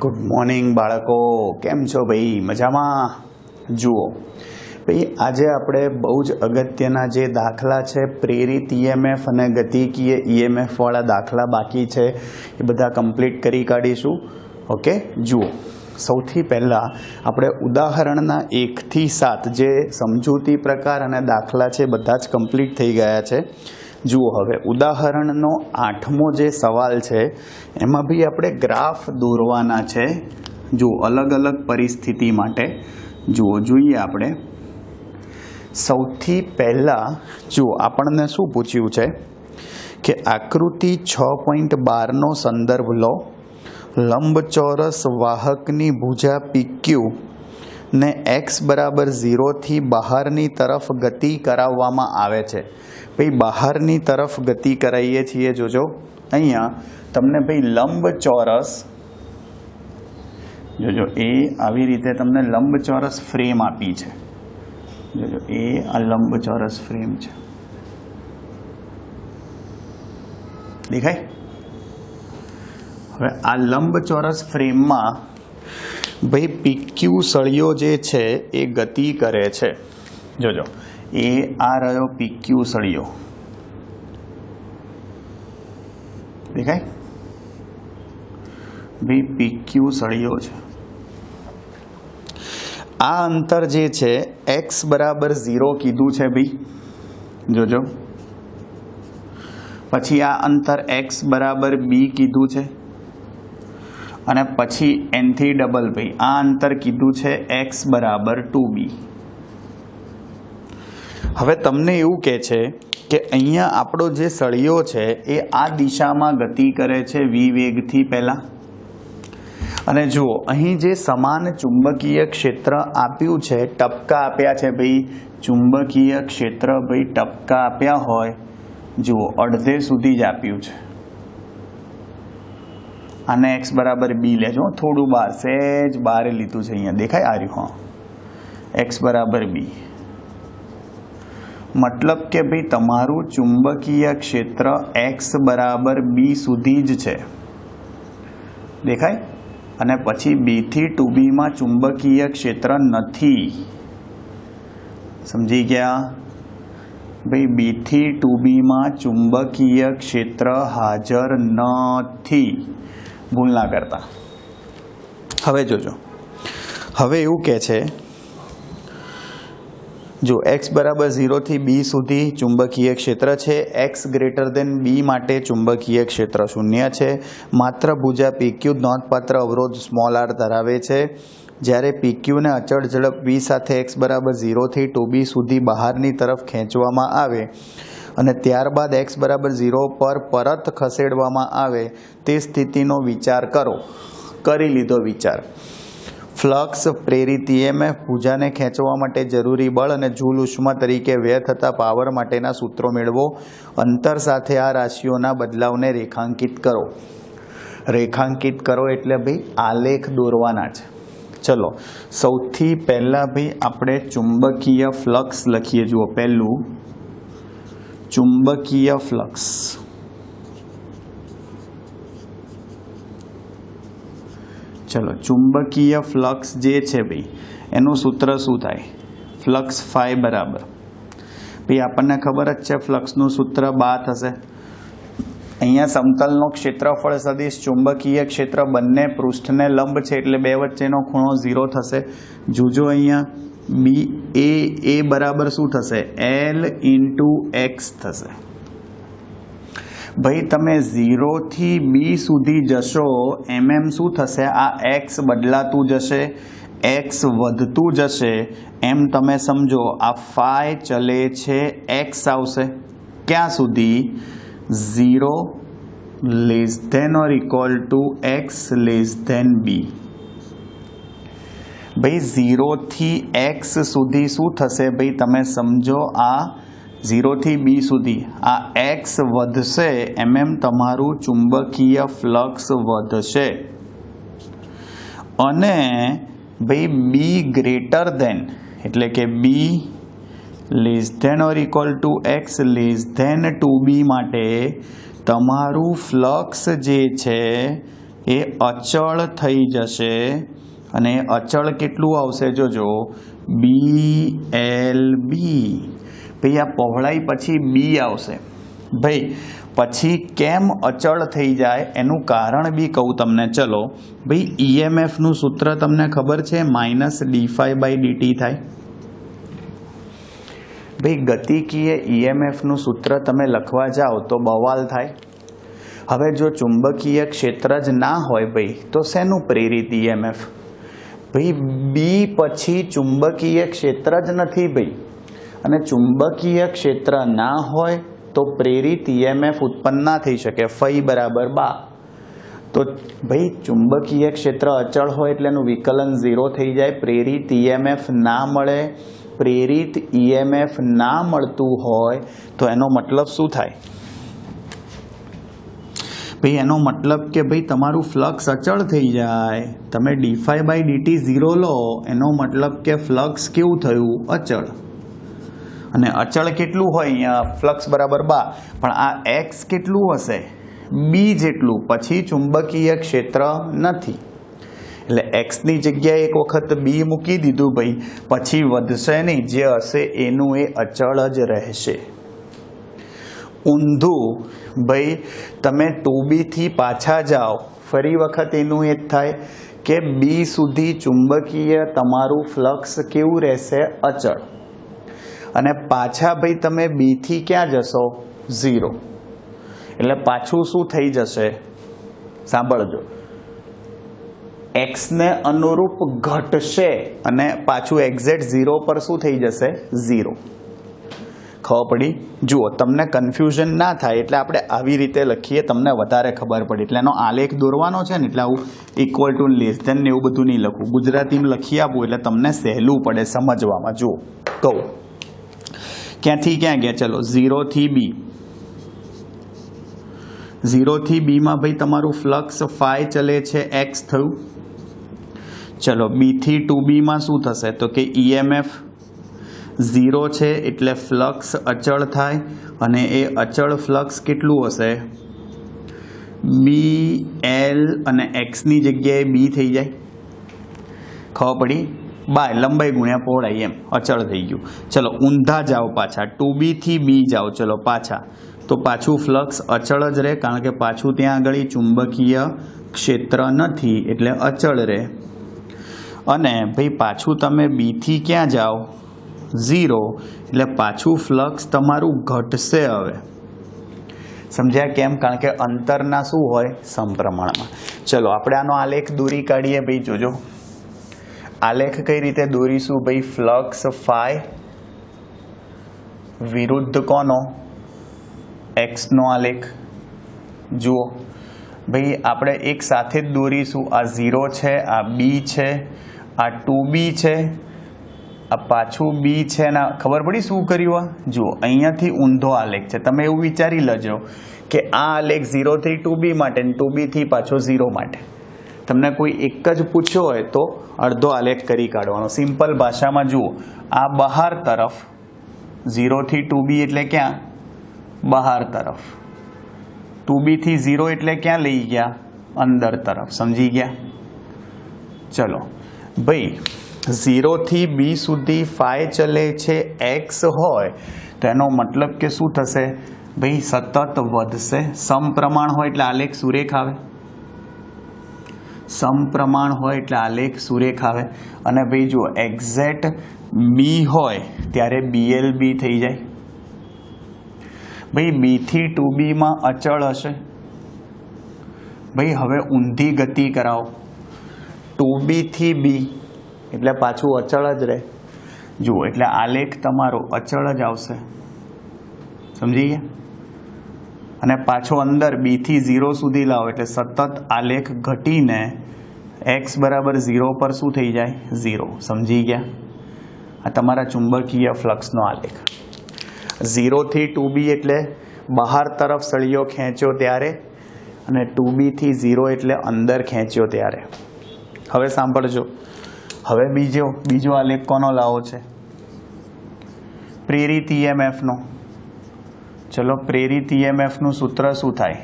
Good morning बाळको केम छो भाई मजामा। जुओ भाई आज આપણે બહુ જ અગત્યના જે દાખલા છે પ્રેરિત ઈએમએફ અને ગતિકીય ઈએમએફ વાળા દાખલા બાકી છે એ બધા કમ્પ્લીટ કરી કાઢીશું। ઓકે જુઓ સૌથી પહેલા આપણે ઉદાહરણના 1 થી 7 જે સમજૂતી પ્રકાર અને દાખલા છે બધા જ કમ્પ્લીટ થઈ ગયા છે। जुओ हवे उदाहरणनो 8मो जे सवाल है एमां भी आपणे ग्राफ दोरवाना छे। जुओ अलग अलग परिस्थिति माटे जुओ जोईए आपणे सौथी पहला जुओ आपणने शुं पूछ्युं छे के आकृति 6.12 नो संदर्भ लो। लंबचौरस वाहकनी भुजा PQ ने x बराबर 0 थी बहारनी तरफ गति कराववामां आवे छे। भाई बहारनी तरफ गति कराईए छीए जोजो अहींया तमने भाई लंबचौरस जोजो ए आवी रीते तमने लंबचौरस फ्रेम आपी छे। जोजो ए आ लंबचौरस फ्रेम छे देखाय। हवे आ लंबचौरस फ्रेम में भाई PQ सळियो जे छे ए गति करे छे। जोजो ए आ रह्यो PQ सळियो देखाय भाई PQ सळियो छे। आ अंतर जे छे x बराबर 0 कीधुं छे भाई जोजो पछी आ अंतर x बराबर b कीधुं छे અને પછી n થી ડબલ ભાઈ આ અંતર કીધું છે x બરાબર 2b। હવે તમને એવું કહે છે કે અહીંયા આપણો જે સળિયો છે એ આ દિશામાં ગતિ કરે છે v વેગથી પહેલા અને જુઓ અહીં જે સમાન ચુંબકીય ક્ષેત્ર આપ્યું છે ટપકા આપ્યા છે ભાઈ ચુંબકીય ક્ષેત્ર ભાઈ ટપકા આપ્યા હોય જુઓ અડધે સુધી જ આપ્યું છે। आने x बराबर b लेजो थोड़ू बार सेज बार लीधु छे अहींया देखाय आ रह्युं। हाँ x बराबर b मतलब के भाई तमारू चुंबकीय क्षेत्र x बराबर b सुधी ज छे देखाय अने पछी b थी 2b में चुंबकीय क्षेत्र नथी। समझी गया भाई b थी 2b में चुंबकीय क्षेत्र हाजर नथी भूल ना करता। हवे जोजो हवे एवुं कहे छे जो x बराबर 0 थी b सुधी चुंबकीय क्षेत्र छे x ग्रेटर देन b माटे चुंबकीय क्षेत्र 0 छे। मात्र भुजा PQ नोंधपात्र अवरोध स्मॉल r धरावे छे। ज्यारे PQ ने अचल झड़प v साथे x बराबर 0 थी 2b सुधी बहारनी तरफ खेंचवामां आवे અને ત્યારબાદ x बराबर 0 पर परत खसेड़वामां आवे ते स्थितिनो विचार करो। करी लीधो विचार। फ्लक्स प्रेरित ईएमएफ भुजाने खेंचवा माटे जरूरी बळ અને जूल उष्मा तरीके व्यय थता पावर माटेना सूत्रो मेळवो। अंतर साथे आ राशिओना बदलावने रेखांकित करो। रेखांकित करो एटले भाई आलेख दोरवाना छे। चलो सौथी पहेला भाई आपणे चुंबकीय फ्लक्स लखीए। जुओ पहेलुं चुंबकीय फ्लक्स चलो चुंबकीय फ्लक्स जे छे भाई एनु सूत्र शुं थाय फ्लक्स फाई बराबर भाई आपने खबर ज छे फ्लक्सनु सूत्र बा थशे। अहींया समतलनो क्षेत्रफळ सदिश चुंबकीय क्षेत्र बंने पृष्ठने लंब छे एटले बे वच्चेनो खूणो 0 थशे। जोजो अहींया बी ए बराबर शू थशे L इंटू एक्स थशे। भाई तमे 0 थी b सुधी जशो एम शू थशे आ x बदलातुं जशे x वधतुं जशे एम तमे समझो आ फाई चले छे x आवशे क्या सुधी 0 less than or equal to x less than b। भाई 0 थी x सुधी शू थशे भाई तमे समझो आ 0 थी b सुधी आ x वधशे एम तमारू चुंबकीय फ्लक्स वधशे अने भाई b ग्रेटर देन एटले के b less than or equal to x less than 2b माटे तमारू फ्लक्स जे छे એ અચળ થઈ જશે અને અચળ કેટલું આવશે જોજો BLB ભાઈ આ પહોળાઈ પછી બી આવશે ભાઈ પછી કેમ અચળ થઈ જાય એનું કારણ બી કહું તમને ચલો ભાઈ EMFનું સૂત્ર તમને ખબર છે -d∅/dt થાય ભાઈ ગતિકીય EMFનું સૂત્ર તમે લખવા જાઓ તો બવાલ થાય હવે જો ચુંબકીય ક્ષેત્ર જ ના હોય ભાઈ તો શેનું પ્રેરિત EMF ભાઈ બી પછી ચુંબકીય ક્ષેત્ર જ નથી ભાઈ અને ચુંબકીય ક્ષેત્ર ના હોય તો પ્રેરિત EMF ઉત્પન્ન ના થઈ શકે ફાઈ બરાબર બા તો ભાઈ ચુંબકીય ક્ષેત્ર અચળ હોય એટલે એનું વિકલન 0 થઈ જાય પ્રેરિત EMF ના મળે પ્રેરિત EMF ના મળતું હોય તો એનો મતલબ શું થાય ભાઈ એનો મતલબ કે ભાઈ તમારું ફ્લક્સ અચળ થઈ જાય તમે d∅/dt 0 લો એનો મતલબ કે ફ્લક્સ કેવું થયું અચળ અને અચળ કેટલું હોય અહીંયા ફ્લક્સ બરાબર બા પણ આ x કેટલું હશે b જેટલું પછી ચુંબકીય ક્ષેત્ર નથી એટલે x ની જગ્યાએ એક વખત b મૂકી દીધું ભાઈ પછી વધશે નહીં જે હશે એનું એ અચળ જ રહેશે ઊંધું ભાઈ તમે 2b થી પાછા જાઓ ફરી વખત એનું એ થાય કે b સુધી ચુંબકીય તમારું ફ્લક્સ કેવું રહેશે અચળ અને પાછા ભાઈ તમે b થી ક્યાં જશો 0 એટલે પાછું શું થઈ જશે સાંભળજો x ને અનુરૂપ ઘટશે અને પાછું એક્ઝેક્ટ 0 પર શું થઈ જશે 0 ખબર પડી જુઓ તમને કન્ફ્યુઝન ના થાય એટલે આપણે આવી રીતે લખીએ તમને વધારે ખબર પડી એટલે એનો આલેખ દોરવાનો છે ને એટલે આવું ઇક્વલ ટુ લેસ ધેન ને એવું બધું નહીં લખવું ગુજરાતીમાં લખી આપું એટલે તમને સહેલું પડે સમજવામાં જુઓ કહું ક્યાંથી ક્યાં ગયા ચલો 0 થી b 0 થી b માં ભાઈ તમારું ફ્લક્સ ફાઈ ચલે છે x થયું ચલો b થી 2b માં શું થશે તો કે EMF 0 છે એટલે ફ્લક્સ અચળ થાય અને એ અચળ ફ્લક્સ કેટલું હશે BL અને x ની જગ્યાએ b થઈ જાય ખબર પડી બાય લંબાઈ ગુણ્યા પહોળાઈ એમ અચળ થઈ ગયું ચલો ઊંધા જાઓ પાછા 2b થી b જાઓ ચલો પાછા તો પાછું ફ્લક્સ અચળ જ રહે કારણ કે પાછું ત્યાં આગળ ચુંબકીય ક્ષેત્ર નથી એટલે અચળ રહે અને ભાઈ પાછું તમે b થી ક્યાં જાઓ 0 એટલે પાછું ફ્લક્સ તમારું ઘટશે હવે સમજ્યા કેમ કારણ કે અંતરના શું હોય સમપ્રમાણમાં ચલો આપણે આનો આલેખ દોરી કાઢીએ ભાઈ જોજો આલેખ કઈ રીતે દોરીશું ભાઈ ફ્લક્સ ફાઈ વિરુદ્ધ કોનો x નો આલેખ જુઓ ભાઈ આપણે એક સાથે જ દોરીશું આ 0 છે આ b છે આ 2b છે આ પાછું b છે ને ખબર પડી શું કર્યું આ જુઓ અહીંયાથી ઊંધો આલેખ છે તમે એવું વિચારી લેજો કે આ આલેખ 0 થી 2b માટે અને 2b થી પાછો 0 માટે તમને કોઈ એક જ પૂછ્યો હોય તો અડધો આલેખ કરી કાઢવાનો સિમ્પલ ભાષામાં જુઓ આ બહાર તરફ 0 થી 2b એટલે ક્યાં બહાર તરફ 2b થી 0 એટલે ક્યાં લઈ ગયા અંદર તરફ સમજી ગયા ચલો ભાઈ 0 થી b સુધી ફાઈ ચલે છે x હોય તો એનો મતલબ કે શું થશે ભાઈ સતત વધશે સમપ્રમાણ હોય એટલે આલેખ સુરેખ આવે સમપ્રમાણ હોય એટલે આલેખ સુરેખ આવે અને ભાઈ જુઓ એક્ઝેક્ટ b હોય ત્યારે BLB થઈ જાય ભાઈ b થી 2b માં અચળ હશે ભાઈ હવે ઊંધી ગતિ કરાવો 2b થી b એટલે પાછું અચળ જ રહે જુઓ એટલે આલેખ તમારો અચળ જ આવશે સમજી ગયા અને પાછો અંદર b થી 0 સુધી લાવો એટલે સતત આલેખ ઘટીને x બરાબર 0 પર શું થઈ જાય 0 સમજી ગયા આ તમારા ચુંબકીય ફ્લક્સનો આલેખ 0 થી 2b એટલે બહાર તરફ સળિયો ખેંચ્યો ત્યારે અને 2b થી 0 એટલે અંદર ખેંચ્યો ત્યારે હવે સાંભળજો હવે બીજો આલેખ કોનો લાવો છે પ્રેરિત EMF નો ચલો પ્રેરિત EMF નું સૂત્ર શું થાય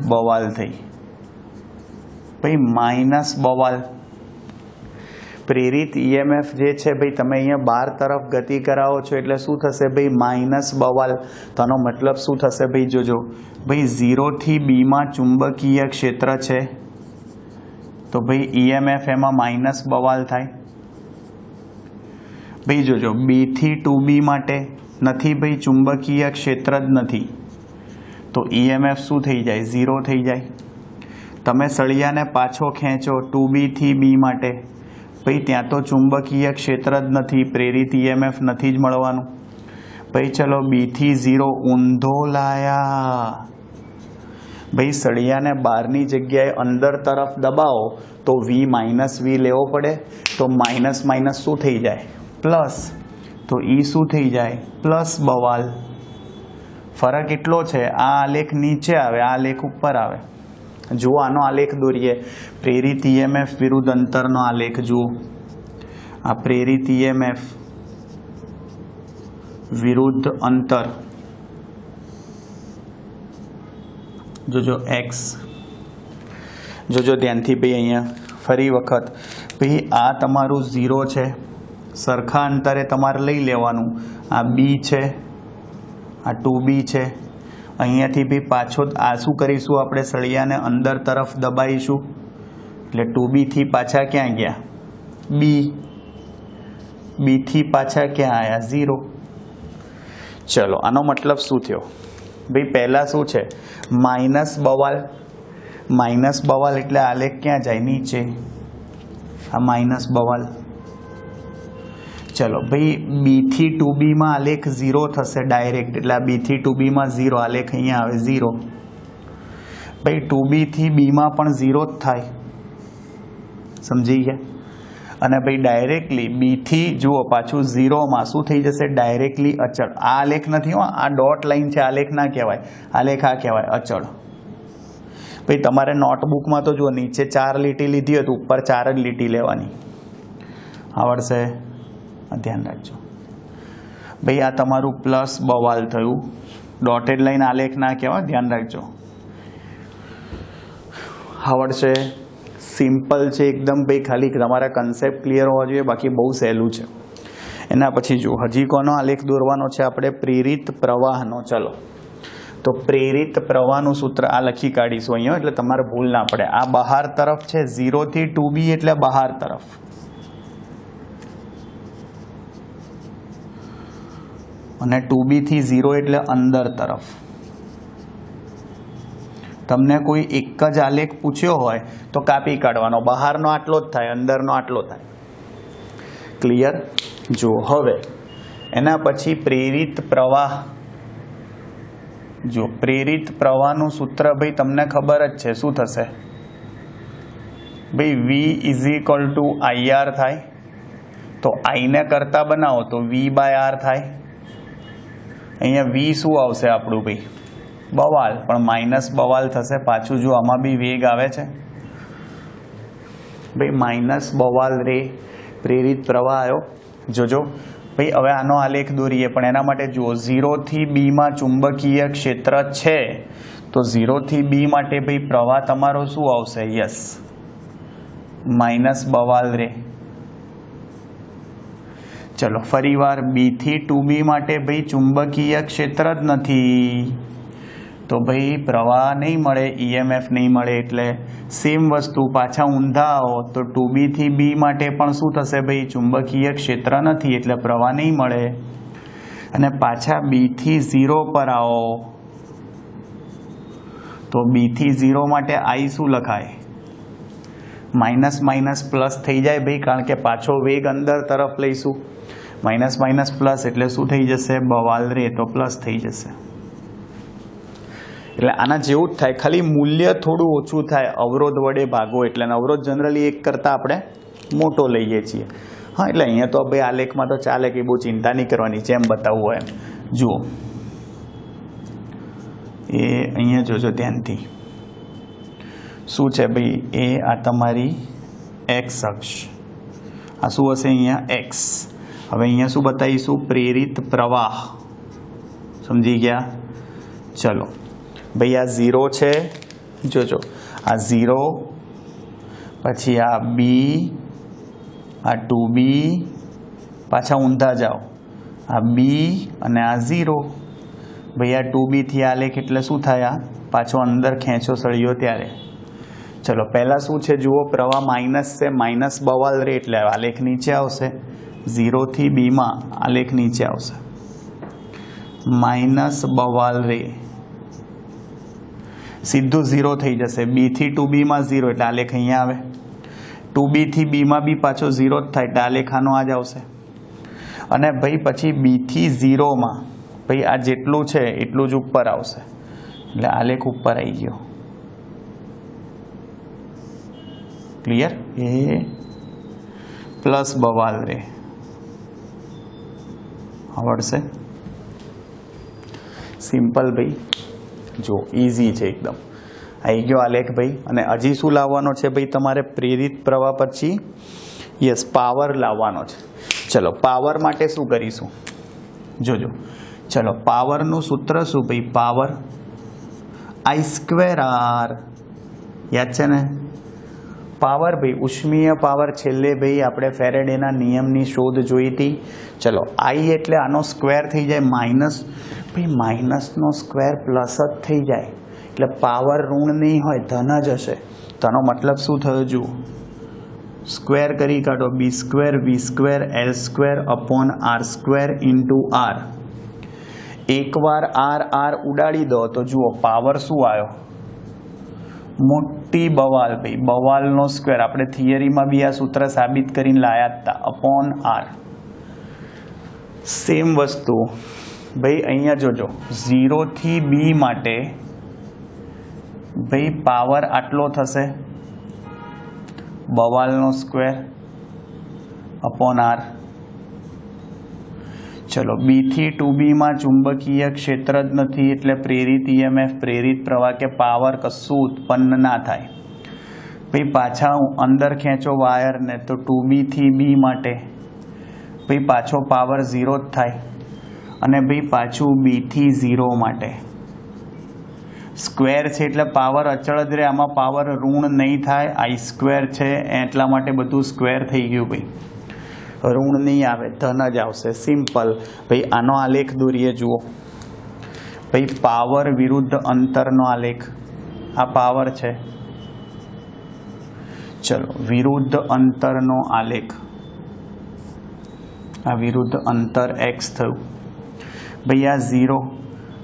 બવાલ થઈ भाई माइनस बवाल प्रेरित ईएमएफ जे छे भाई तमे अहींया बार तरफ गति करावो छो એટલે શું થશે ભાઈ માઇનસ બવાલ તો આનો મતલબ શું થશે ભાઈ જોજો ભાઈ 0 થી b માં ચુંબકીય ક્ષેત્ર છે તો ભાઈ ईएमएफ એમાં માઇનસ બવાલ થાય ભાઈ જોજો b થી 2b માટે નથી ભાઈ ચુંબકીય ક્ષેત્ર જ નથી તો ईएमएफ શું થઈ જાય 0 થઈ જાય તમે સળિયાને પાછો ખેંચો 2b થી b માટે भाई त्या तो चुंबकीय क्षेत्र ज नहीं प्रेरित ईएमएफ नहीं ज मळवानुं भाई चलो बी थी 0 ऊंधो लाया भाई सळिया ने बारनी जग्याए अंदर तरफ दबावो तो वी माइनस वी लेवो पड़े तो माइनस माइनस शू थई जाए प्लस तो ई शू थई जाए प्लस बवाल फरक एटलो छे आ आलेख नीचे आवे आ आलेख ऊपर आवे जुओ आनो आलेख दौरीए प्रेरित ईएमएफ विरुद्ध अंतरनो आलेख जुओ आ प्रेरित ईएमएफ विरुद्ध अंतर जो एक्स जो ध्यानथी भाई अहींया फरी वखत भाई आ तमारुं 0 छे सरखा अंतरे तमारे लई लेवानुं आ बी छे आ 2b छे અહીંયાથી બી પાછો આ શું કરીશું આપણે સળિયાને અંદર તરફ દબાઈશું એટલે 2b થી પાછા ક્યાં ગયા b થી પાછા ક્યાં આયા 0 ચલો આનો મતલબ શું થયો ભાઈ પહેલા શું છે માઈનસ બવાલ એટલે આલેખ ક્યાં જાય નીચે આ માઈનસ બવાલ चलो भाई बी थी 2b में आलेख 0 थशे डायरेक्ट एटले बी थी 2b में 0 आलेख अहींया आवे 0 भाई 2b थी b में पण 0 ज थाय समझी गया अने भाई डायरेक्टली बी थी जुओ पाछू 0 में शुं थई जशे डायरेक्टली अचल आ आलेख नथी हो आ डॉट लाइन छे आलेख ना कहेवाय आलेख आ कहेवाय अचल भाई तमारे नोटबुक में तो जुओ नीचे 4 લીટી लीधी हती ऊपर 4 ज લીટી लेवानी आवड़शे ध्यान रखो भाई आ तमारू प्लस बवाल थयुं डॉटेड लाइन आलेख ना कहेवाय ध्यान रखो आवड़शे सिंपल है एकदम भाई खाली तमारा कॉन्सेप्ट क्लियर होवा जोईए बाकी बहुत सहेलू है एना पछी जो हजी कोनो आलेख दौरवानो छे आपणे प्रेरित प्रवाहनो चलो तो प्रेरित प्रवाहनुं सूत्र आ लखी काढीशुं अहींया एटले तमारे भूल ना पड़े आ बहार तरफ छे 0 થી 2b एटले बहार तरफ અને 2b થી 0 એટલે અંદર તરફ તમને કોઈ એક જ આલેખ પૂછ્યો હોય તો કાપી કાઢવાનો બહારનો આટલો જ થાય અંદરનો આટલો થાય ક્લિયર જો હવે એના પછી પ્રેરિત પ્રવાહ જો પ્રેરિત પ્રવાહનું સૂત્ર ભાઈ તમને ખબર જ છે શું થશે ભાઈ v = IR થાય તો I ને કરતા બનાવો તો v/r થાય अहींया v शू आवशे आपणुं भाई बवाल पण माइनस बवाल थशे पाछुं जो आमां बी वेग आवे छे भाई माइनस बवाल रे प्रेरित प्रवाह आयो जोजो भाई हवे आनो आलेख दौरीए पण एना माटे जुओ 0 થી b मां चुंबकीय क्षेत्र छे तो 0 થી b माटे भाई प्रवाह तमारो शुं आवशे यस माइनस बवाल रे चलो फरीवार बी थी 2b माटे भाई चुंबकीय क्षेत्र ज नथी तो भाई प्रवाह नहीं मळे ईएमएफ नहीं मळे एटले सेम वस्तु पाछा ऊंधा आओ तो 2b थी b माटे पण शुं थशे भाई चुंबकीय क्षेत्र नथी एटले प्रवाह नहीं मळे अने पाछा b थी 0 पर आओ तो b थी 0 माटे I शुं लखाय माइनस माइनस प्लस थई जाए भाई कारण के पाछो वेग अंदर तरफ लईशुं माइनस माइनस प्लस एटले शुं थई जशे बवाल रे तो प्लस थई जशे एटले आना जेवुं ज थाय खाली मूल्य थोड़ुं ओछुं थाय अवरोध वडे भागो एटले अवरोध जनरली एक करता आपणे मोटो लईए छीए हाँ एटले अहींया तो भाई आलेख में तो चाले कि बहु चिंता नहीं करवानी जेम बतावुं होय एम जुओ ए अहींया जोजो ध्यानथी શું છે ભાઈ એ આ તમારી એક્સ અક્ષ આ શું હશે અહીંયા એક્સ હવે અહીંયા શું બતાવીશું પ્રેરિત પ્રવાહ સમજી ગયા ચલો ભાઈ આ 0 છે જોજો આ 0 પછી આ બી, આ 2b, પાછા ઊંધા જાઓ, આ બી અને આ 0. ભાઈ આ 2b થી આ લેખ એટલે શું થાય? આ પાછો અંદર ખેંચો સળિયો ત્યારે. ચલો પહેલાં શું છે જુઓ, પ્રવાહ માઇનસ છે, માઇનસ બવાલ રે એટલે આ લેખ નીચે આવશે. 0 થી બીમાં આ લેખ નીચે આવશે, માઇનસ બવાલ રે સીધું 0 થઈ જશે. બી થી 2bમાં 0 એટલે આ લેખ અહીંયા આવે. 2b થી બીમાં બી પાછો 0 જ થાય એટલે આ લેખ આનો આ જ આવશે. અને ભાઈ પછી બી થી 0માં ભાઈ આ જેટલું છે એટલું જ ઉપર આવશે એટલે આ લેખ ઉપર આવી ગયો. ક્લિયર? એ પ્લસ બવાલ રે આવડશે. સિમ્પલ ભાઈ, જો ઇઝી છે એકદમ. આવી ગયો આલેખ ભાઈ. અને હજી શું લાવવાનો છે ભાઈ તમારે? પ્રેરિત પ્રવાહ પછી યસ પાવર લાવવાનો છે. ચલો પાવર માટે શું કરીશું જોજો. ચલો પાવરનું સૂત્ર શું ભાઈ? Power I²R. યાદ છે ને? પાવર ભાઈ ઉષ્મીય પાવર છેલ્લે ભાઈ આપણે ફેરેડેના નિયમની શોધ જોઈ હતી. ચલો I એટલે આનો સ્ક્વેર થઈ જાય માઇનસ, ભાઈ માઇનસનો સ્ક્વેર પ્લસ જ થઈ જાય એટલે પાવર ઋણ નહીં હોય, ધન જ હશે. તો આનો મતલબ શું થયો જુઓ, સ્ક્વેર કરી કાઢો. B² V² L² R² R. એકવાર R ઉડાડી દો તો જુઓ પાવર શું આવ્યો? મોટી બવાલ ભાઈ, બવાલનો સ્ક્વેર. આપણે થિયરીમાં બી આ સૂત્ર સાબિત કરીને લાયા હતા, અપોન R. સેમ વસ્તુ ભાઈ અહીંયા જોજો, 0 થી B માટે ભાઈ પાવર આટલો થશે, બવાલનો સ્ક્વેર અપોન R. ચલો B થી 2B માં ચુંબકીય ક્ષેત્ર જ નથી એટલે પ્રેરિત EMF, પ્રેરિત પ્રવાહ કે પાવર કશું ઉત્પન્ન ના થાય. ભાઈ પાછા અંદર ખેંચો વાયરને તો 2B થી B માટે ભાઈ પાછો પાવર 0 જ થાય. અને ભાઈ પાછું B થી 0 માટે સ્ક્વેર છે એટલે પાવર અચળ જ રહે, આમાં પાવર ઋણ નહીં થાય. I² છે એટલા માટે બધું સ્ક્વેર થઈ ગયું ભાઈ, ઋણ નહીં આવે, ધન જ આવશે. સિમ્પલ ભાઈ. આનો આલેખ દોરીએ જુઓ ભાઈ, પાવર વિરુદ્ધ અંતરનો આલેખ. આ પાવર છે, ચલો વિરુદ્ધ અંતરનો આલેખ. આ વિરુદ્ધ અંતર x થયું ભાઈ. આ 0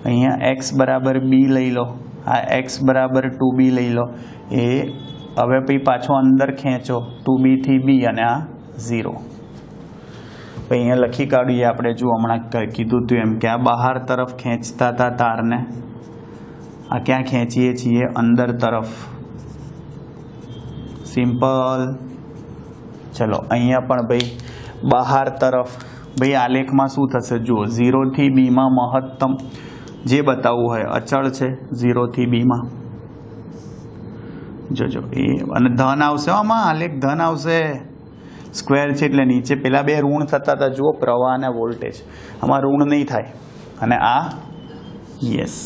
અહીંયા x બરાબર b લઈ લો, આ x બરાબર 2b લઈ લો. એ હવે ભાઈ પાછો અંદર ખેંચો 2b થી b અને આ 0. અહીંયા લખી કાઢીએ આપણે. જો હમણાં કીધું હતું એમ કે આ બહાર તરફ ખેંચતા હતા તારને, આ ક્યાં ખેંચીએ છીએ? અંદર તરફ. સિમ્પલ. ચલો અહીંયા પણ ભાઈ બહાર તરફ. ભાઈ આલેખમાં શું થશે જુઓ, 0 થી B માં મહત્તમ જે બતાવવું હોય અચળ છે 0 થી B માં. જોજો એ અને ધન આવશે, આમાં આલેખ ધન આવશે. સ્ક્વેર છે એટલે નીચે પેલા બે ઋણ થતા હતા જુઓ, પ્રવાહ અને વોલ્ટેજ. આમાં ઋણ નહીં થાય. અને આ યસ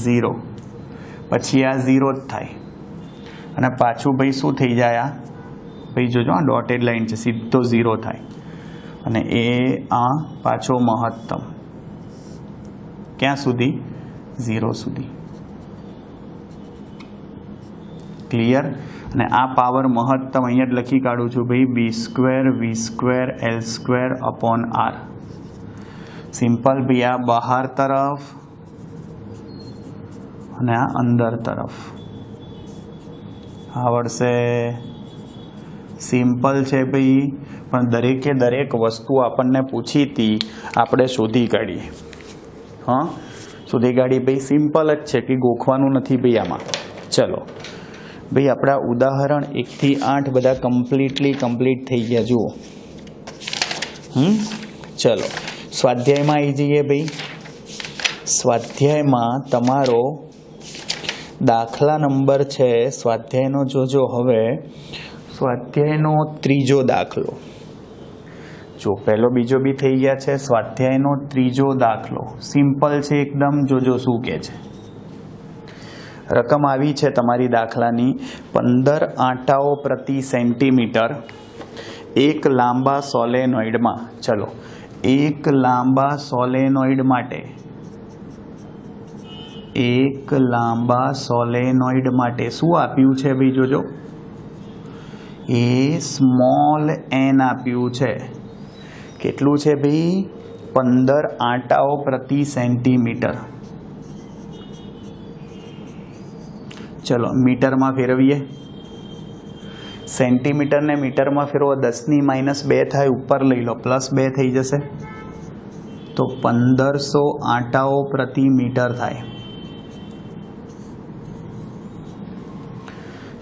0, પછી આ 0 જ થાય. અને પાછું ભાઈ શું થઈ જાય? આ ભાઈ જોજો આ ડોટેડ લાઈન છે, સીધો 0 થાય. અને એ આ પાછો મહત્તમ ક્યાં સુધી? 0 સુધી. ક્લિયર? અને આ પાવર મહત્તમ અહીંયા જ લખી કાઢું છું ભાઈ, B² V² L² R. Simple ભાઈ. આ બહાર તરફ અને આ અંદર તરફ આવડશે. સિમ્પલ છે ભાઈ, પણ દરેકે દરેક વસ્તુ આપણને પૂછી હતી, આપણે શોધી કાઢીએ. હા શોધી કાઢી ભાઈ. સિમ્પલ જ છે કે ગોખવાનું નથી ભાઈ આમાં. ચલો ભાઈ આપણા ઉદાહરણ 1 થી 8 બધા કમ્પ્લીટ થઈ ગયા જુઓ. ચલો સ્વાધ્યાયમાં આવી જઈએ ભાઈ. સ્વાધ્યાયમાં તમારો દાખલા નંબર છે, સ્વાધ્યાયનો જોજો. હવે સ્વાધ્યાયનો ત્રીજો દાખલો જો, પહેલો બીજો બી થઈ ગયા છે. સ્વાધ્યાયનો ત્રીજો દાખલો સિમ્પલ છે એકદમ. જોજો શું કહે છે. રકમ આવી છે તમારી દાખલાની 15 આંટાઓ પ્રતિ સેન્ટીમીટર એક લાંબા સોલેનોઇડમાં. ચલો, એક લાંબા સોલેનોઇડ માટે શું આપ્યું છે ભાઈ? જોજો, એ સ્મોલ n આપ્યું છે. કેટલું છે ભાઈ? 15 આંટાઓ પ્રતિ સેન્ટીમીટર. ચલો મીટરમાં ફેરવીએ. સેન્ટીમીટરને મીટરમાં ફેરવો, 10⁻² થાય, ઉપર લઈ લો, +2 થઈ જશે, તો 1500 આંટાઓ પ્રતિ મીટર થાય.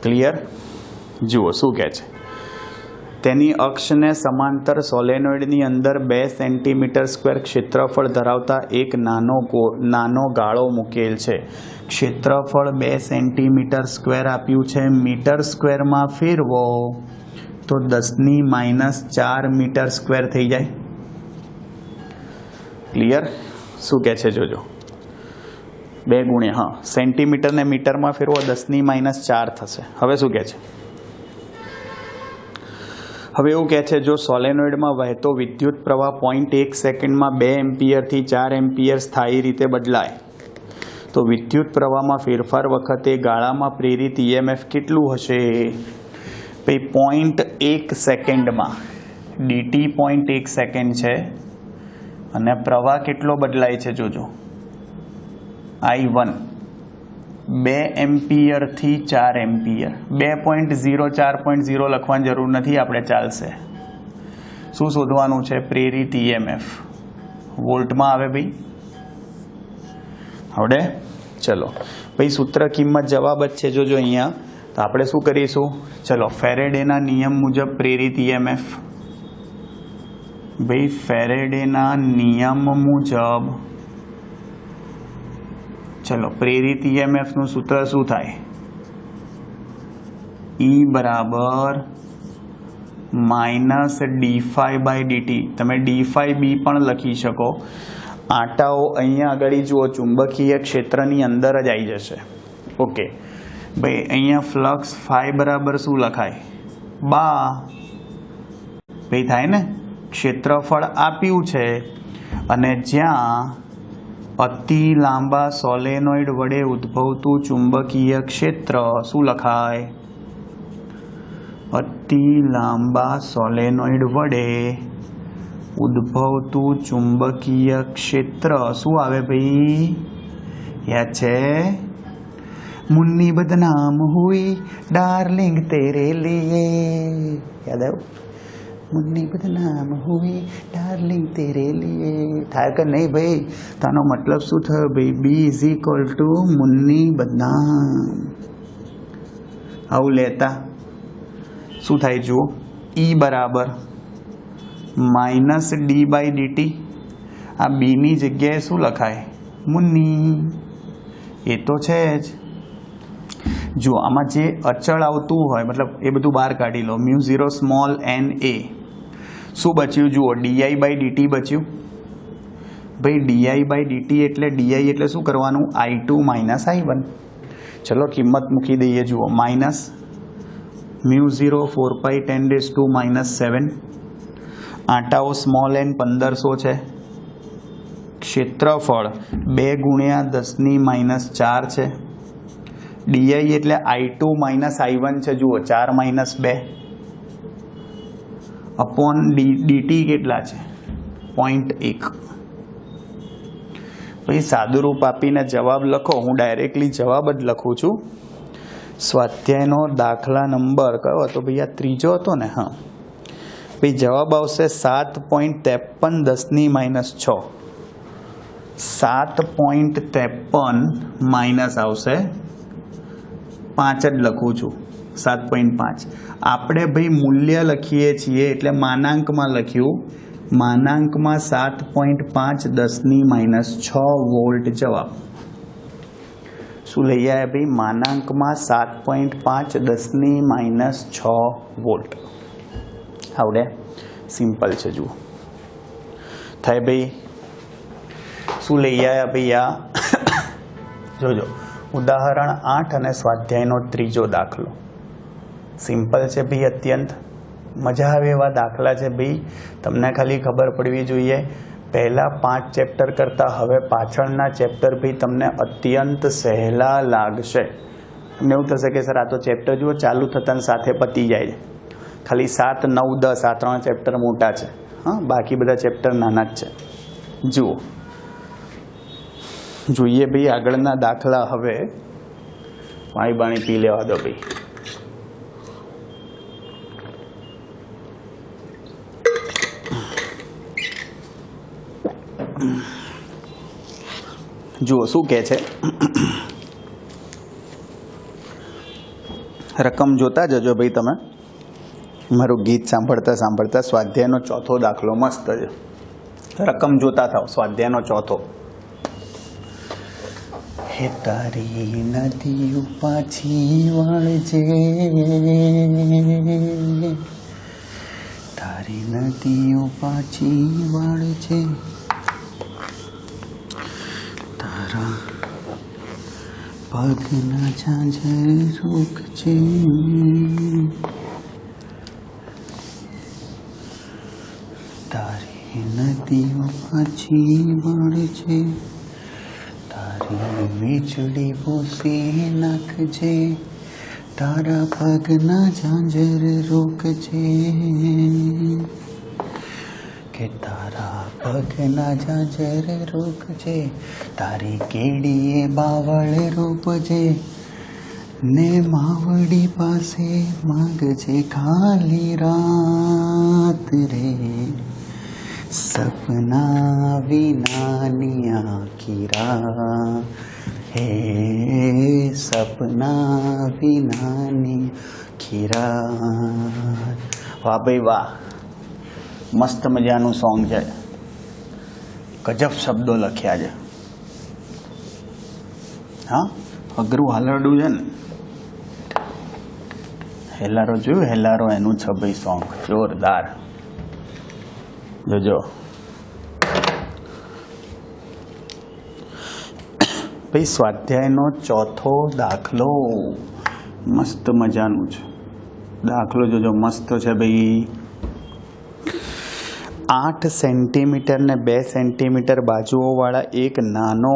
ક્લિયર? જુઓ શું કહે છે. તેની અક્ષને સમાંતર સોલેનોઇડની અંદર 2 સેન્ટીમીટર સ્ક્વેર ક્ષેત્રફળ ધરાવતા એક નાનો ગાળો મૂકેલ છે. ક્ષેત્રફળ 2 સેન્ટીમીટર સ્ક્વેર આપ્યું છે. મીટર સ્ક્વેરમાં ફેરવો તો 10⁻⁴ મીટર સ્ક્વેર થઈ જાય. ક્લિયર? શું કહે છે જોજો. 2 ગુણ્યા સેન્ટીમીટરને મીટરમાં ફેરવો, 10⁻⁴ થશે. હવે શું કહે છે? હવે એવું કહે છે, જો સોલેનોઇડમાં વહેતો વિદ્યુત પ્રવાહ 0.1 સેકન્ડમાં 2 એમ્પિયરથી 4 એમ્પિયર સ્થાયી રીતે બદલાય તો વિદ્યુત પ્રવાહમાં ફેરફાર વખતે ગાળામાં પ્રેરિત EMF કેટલું હશે? ભાઈ 0.1 સેકન્ડમાં dt 0.1 સેકન્ડ છે અને પ્રવાહ કેટલો બદલાય છે? જોજો, I1 2 એમ્પિયરથી 4 એમ્પિયર. 2.0 4.0 લખવાની જરૂર નથી આપણે, ચાલશે. શું શોધવાનું છે? પ્રેરિત EMF વોલ્ટમાં આવે ભાઈ. આવડે? ચલો ભાઈ, સૂત્ર કિંમત જવાબ જ છે. જોજો અહીંયા તો આપણે શું કરીશું? ચલો, ફેરેડેના નિયમ મુજબ પ્રેરિત EMF. ભાઈ ફેરેડેના નિયમ મુજબ ચલો પ્રેરિત EMF નું સૂત્ર શું થાય? E બરાબર -dϕ/dt. તમે dϕ/b પણ લખી શકો. આંટાઓ અહીંયા આગળ જુઓ, ચુંબકીય ક્ષેત્રની અંદર જ આવી જશે. ઓકે ભાઈ, અહીંયા ફ્લક્સ ફાઈ બરાબર શું લખાય? બા. ભાઈ થાય ને, ક્ષેત્રફળ આપ્યું છે અને જ્યાં અતિ લાંબા સોલેનોઇડ વડે ઉદ્ભવતું ચુંબકીય ક્ષેત્ર શું લખાય? અતિ લાંબા સોલેનોઇડ વડે ઉદ્ભવતું ચુંબકીય ક્ષેત્ર શું આવે ભાઈ? યાદ છે? મુન્ની બદનામ હુઈ ડાર્લિંગ તેરે લીએ. યાદ આવ્યું? મુન્ની બદનામ હુઈ ડાર્લિંગ તેરે લીએ. થાય કે નહીં ભાઈ? તાનો મતલબ શું થયો ભાઈ? B = મુન્ની બદનામ. આવું લેતા શું થાય જુઓ, E બરાબર -d/dt. આ b ની જગ્યાએ શું લખાય? મુન્ની. એ તો છે જ. જો આમાં જે અચળ આવતું હોય, મતલબ એ બધું બહાર કાઢી લો. μ0 સ્મોલ n a શું બચ્યું? જુઓ, di/dt બચ્યું. ભાઈ di/dt એટલે di એટલે શું કરવાનું? I2 - I1. ચલો કિંમત મૂકી દઈએ. જુઓ, -μ0 4π10⁻⁷. આંટાઓ સ્મોલ n 1500 છે. ક્ષેત્રફળ 2 × 10⁻⁴ છે. di એટલે I2 - I1 છે. જુઓ, 4 - 2 અપોન dt કેટલા છે? 0.1. ભાઈ સાદું રૂપ આપીને જવાબ લખો. હું ડાયરેક્ટલી જવાબ જ લખું છું. સ્વાધ્યાયનો દાખલા નંબર કયો હતો ભાઈ? આ ત્રીજો હતો ને? હા ભાઈ, જવાબ આવશે 7.53 10 6. 7.53 માઇનસ આવશે 5 જ લખું છું. 7.5 આપણે ભાઈ મૂલ્ય લખીએ છીએ એટલે માનાંકમાં લખ્યું. માનાંકમાં 7.5 10⁻⁶ વોલ્ટ જવાબ. શું લઈ આવ્યા ભાઈ? માનાંકમાં 7.5 10⁻⁶ વોલ્ટ. આવડે? સિમ્પલ છે. જુઓ થાય ભાઈ. શું લઈ આવ્યા ભાઈ? આ જોજો, ઉદાહરણ 8 અને સ્વાધ્યાયનો ત્રીજો દાખલો. સિમ્પલ છે ભાઈ, અત્યંત મજા આવે એવા દાખલા છે ભાઈ. તમને ખાલી ખબર પડવી જોઈએ, પહેલાં 5 ચેપ્ટર કરતાં હવે પાછળના ચેપ્ટર ભાઈ તમને અત્યંત સહેલા લાગશે. તમને એવું થશે કે સર આ તો ચેપ્ટર જુઓ ચાલુ થતાં સાથે પતી જાય છે. ખાલી 7, 9, 10 આ 3 ચેપ્ટર મોટા છે, હા, બાકી બધા ચેપ્ટર નાના જ છે. જુઓ, જોઈએ ભાઈ આગળના દાખલા. હવે પાણી બાણી પી લેવા દો ભાઈ. જુઓ શું કહે છે, રકમ જોતા જજો ભાઈ. તમે મારું ગીત સાંભળતા સાંભળતા સ્વાધ્યાયનો ચોથો દાખલો મસ્ત છે. રકમ જોતા થાવ. સ્વાધ્યાયનો ચોથો. હે તારી નદીઓ પાછી વળજે, તારી નદીઓ પાછી વળજે, તારા પગના ઝાંઝર રોકજે, તારી નદીઓ પાછી વળજે, તારી વીજળી ભૂસી નાખજે, તારા પગના ઝાંઝર રોકજે, કે તારા પગના ઝાંઝર રોકજે, તારી કેડીએ બાવળ રોપજે, ને માવડી પાસે માંગજે ખાલી રાત રે, સપના વિનાની આખી રાત, હે સપના વિનાની આખી રાત. વાહ ભાઈ વાહ, મસ્ત મજાનું સોંગ છે. ગજબ શબ્દો લખ્યા છે. હા, અઘરું હાલરડું છે ને. હેલારો જોયું? હેલારો એનું છે ભાઈ સોંગ, જોરદાર. જોજો ભાઈ, સ્વાધ્યાયનો ચોથો દાખલો મસ્ત મજાનું છે. દાખલો જોજો, મસ્ત છે ભાઈ. 8 સેન્ટીમીટર ને 2 સેન્ટીમીટર બાજુઓવાળા એક નાનો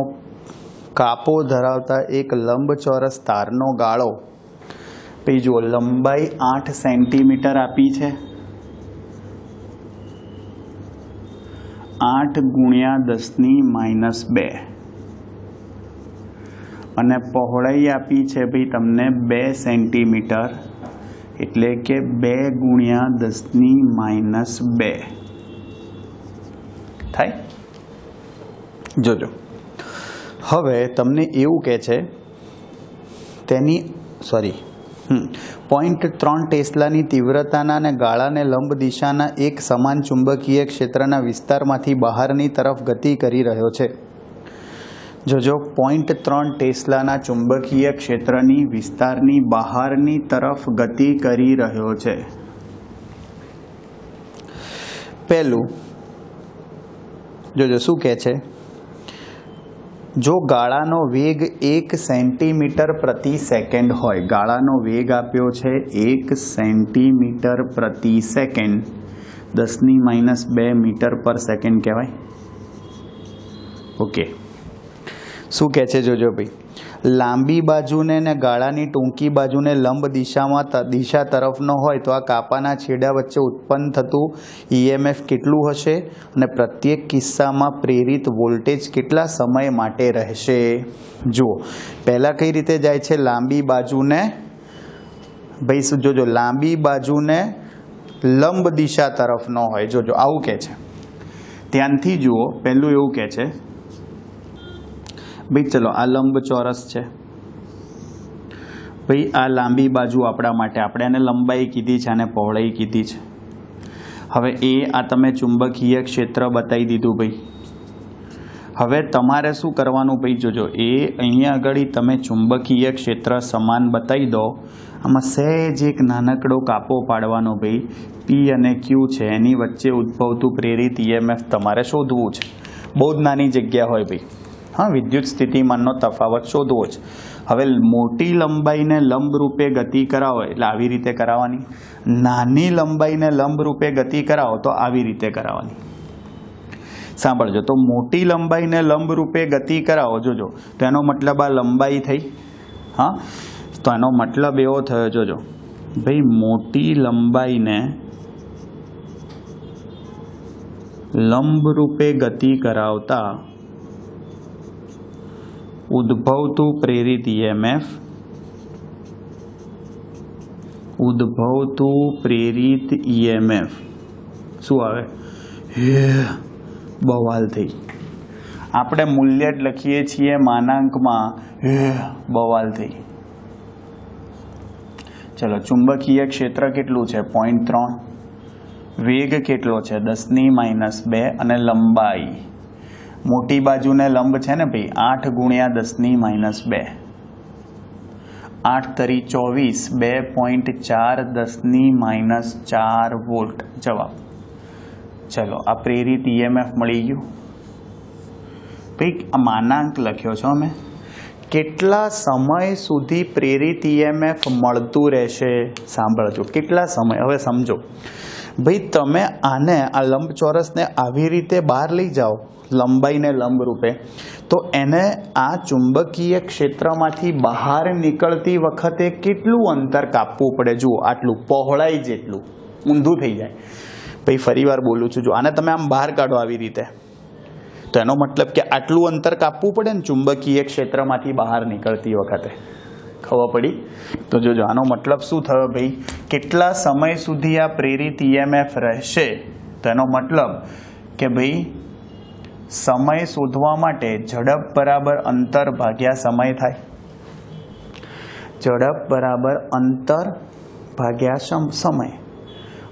કાપો ધરાવતા એક લંબચોરસ તારનો ગાળો. ભાઈ જુઓ, લંબાઈ 8 સેન્ટીમીટર આપી છે, 8 ગુણ્યા 10⁻², અને પહોળાઈ આપી છે ભાઈ તમને 2 સેન્ટીમીટર, એટલે કે 2 ગુણ્યા 10⁻². થાય? જોજો. હવે તમને એવું કહે છે તેની 0.3 ટેસ્લાની તીવ્રતાના અને ગાળાને લંબ દિશાના એક સમાન ચુંબકીય ક્ષેત્રના વિસ્તારમાંથી બહારની તરફ ગતિ કરી રહ્યો છે. જોજો, 0.3 ટેસ્લાના ચુંબકીય ક્ષેત્રની વિસ્તારની બહારની તરફ ગતિ કરી રહ્યો છે. પહેલું જોજો શું કહે છે, જો ગાળાનો વેગ 1 સેન્ટીમીટર પ્રતિ સેકન્ડ હોય, ગાળાનો વેગ આપ્યો છે 1 સેન્ટીમીટર પ્રતિ સેકન્ડ, 10⁻² મીટર પર સેકન્ડ કહેવાય. ઓકે, શું કહે છે જોજો ભાઈ, લાંબી બાજુને ને ગાળાની ટૂંકી બાજુને લંબ દિશા તરફનો હોય તો આ કાપાના છેડા વચ્ચે ઉત્પન્ન થતું EMF કેટલું હશે અને પ્રત્યેક કિસ્સામાં પ્રેરિત વોલ્ટેજ કેટલા સમય માટે રહેશે. જુઓ, પહેલાં કઈ રીતે જાય છે, લાંબી બાજુને ભાઈ જોજો, લાંબી બાજુને લંબ દિશા તરફનો હોય. જોજો આવું કહે છે, ધ્યાનથી જુઓ. પહેલું એવું કહે છે ભાઈ, ચલો આ લંબચોરસ છે ભાઈ, આ લાંબી બાજુ આપણા માટે, આપણે એને લંબાઈ કીધી છે અને પહોળાઈ કીધી છે. હવે આ તમે ચુંબકીય ક્ષેત્ર બતાવી દીધું ભાઈ. હવે તમારે શું કરવાનું ભાઈ, જોજો, અહીંયા આગળ તમે ચુંબકીય ક્ષેત્ર સમાન બતાવી દો. આમાં સહેજ એક નાનકડો કાપો પાડવાનો ભાઈ. P અને Q છે, એની વચ્ચે ઉદ્ભવતું પ્રેરિત EMF તમારે શોધવું છે. બહુ જ નાની જગ્યા હોય ભાઈ. हाँ, विद्युत સ્થિતિમાનનો તફાવત શોધવો છે. હવે મોટી લંબાઈને લંબ રૂપે ગતિ કરાવો એટલે આવી રીતે કરાવવાની, નાની લંબાઈને લંબ રૂપે ગતિ કરાવો તો આવી રીતે કરાવવાની. સાંભળજો, તો મોટી લંબાઈને લંબ રૂપે ગતિ કરાવો, જોજો, તો એનો મતલબ આ લંબાઈ થઈ. હા, તો એનો મતલબ એવો થયો, જોજો ભાઈ, મોટી લંબાઈને લંબ રૂપે ગતિ કરાવતા ઉદ્ભવતું પ્રેરિત ઈએમએફ, ઉદ્ભવતું પ્રેરિત ઈએમએફ શું આવે? બવાલ થઈ. આપણે મૂલ્ય જ લખીએ છીએ માનાંકમાં, બવાલ થઈ. ચલો, ચુંબકીય ક્ષેત્ર કેટલું છે? 0.3. વેગ કેટલો છે? 10⁻². અને લંબાઈ, મોટી બાજુને લંબ છે ને ભાઈ, 8 × 10⁻². 8 તરી 24, 2.4 10⁻4 વોલ્ટ જવાબ. ચલો, આ પ્રેરિત ઈએમએફ મળી ગયું. ભાઈ, આ માનાંક લખ્યો છો અમે. કેટલા સમય સુધી પ્રેરિત ઈએમએફ મળતું રહેશે? સાંભળજો, કેટલા સમય. હવે સમજો ભાઈ, તમે આને, આ લંબચોરસને આવી રીતે બહાર લઈ જાઓ, લંબાઈને લંબ રૂપે, તો એને આ ચુંબકીય ક્ષેત્રમાંથી બહાર નીકળતી વખતે કેટલું અંતર કાપવું પડે? જુઓ, આટલું, પહોળાઈ જેટલું. ઊંધું થઈ જાય. ભાઈ, ફરી વાર બોલું છું, જો આને તમે આમ બહાર કાઢો આવી રીતે, તો એનો મતલબ કે આટલું અંતર કાપવું પડે ને ચુંબકીય ક્ષેત્રમાંથી બહાર નીકળતી વખતે. ખબર પડી? તો જોજો, આનો મતલબ શું થયો ભાઈ? કેટલા સમય સુધી આ પ્રેરિત ઈએમએફ રહેશે? તો એનો મતલબ કે ભાઈ, સમય શોધવા માટે ઝડપ બરાબર અંતર ભાગ્યા સમય થાય. ઝડપ બરાબર અંતર ભાગ્યા સમય.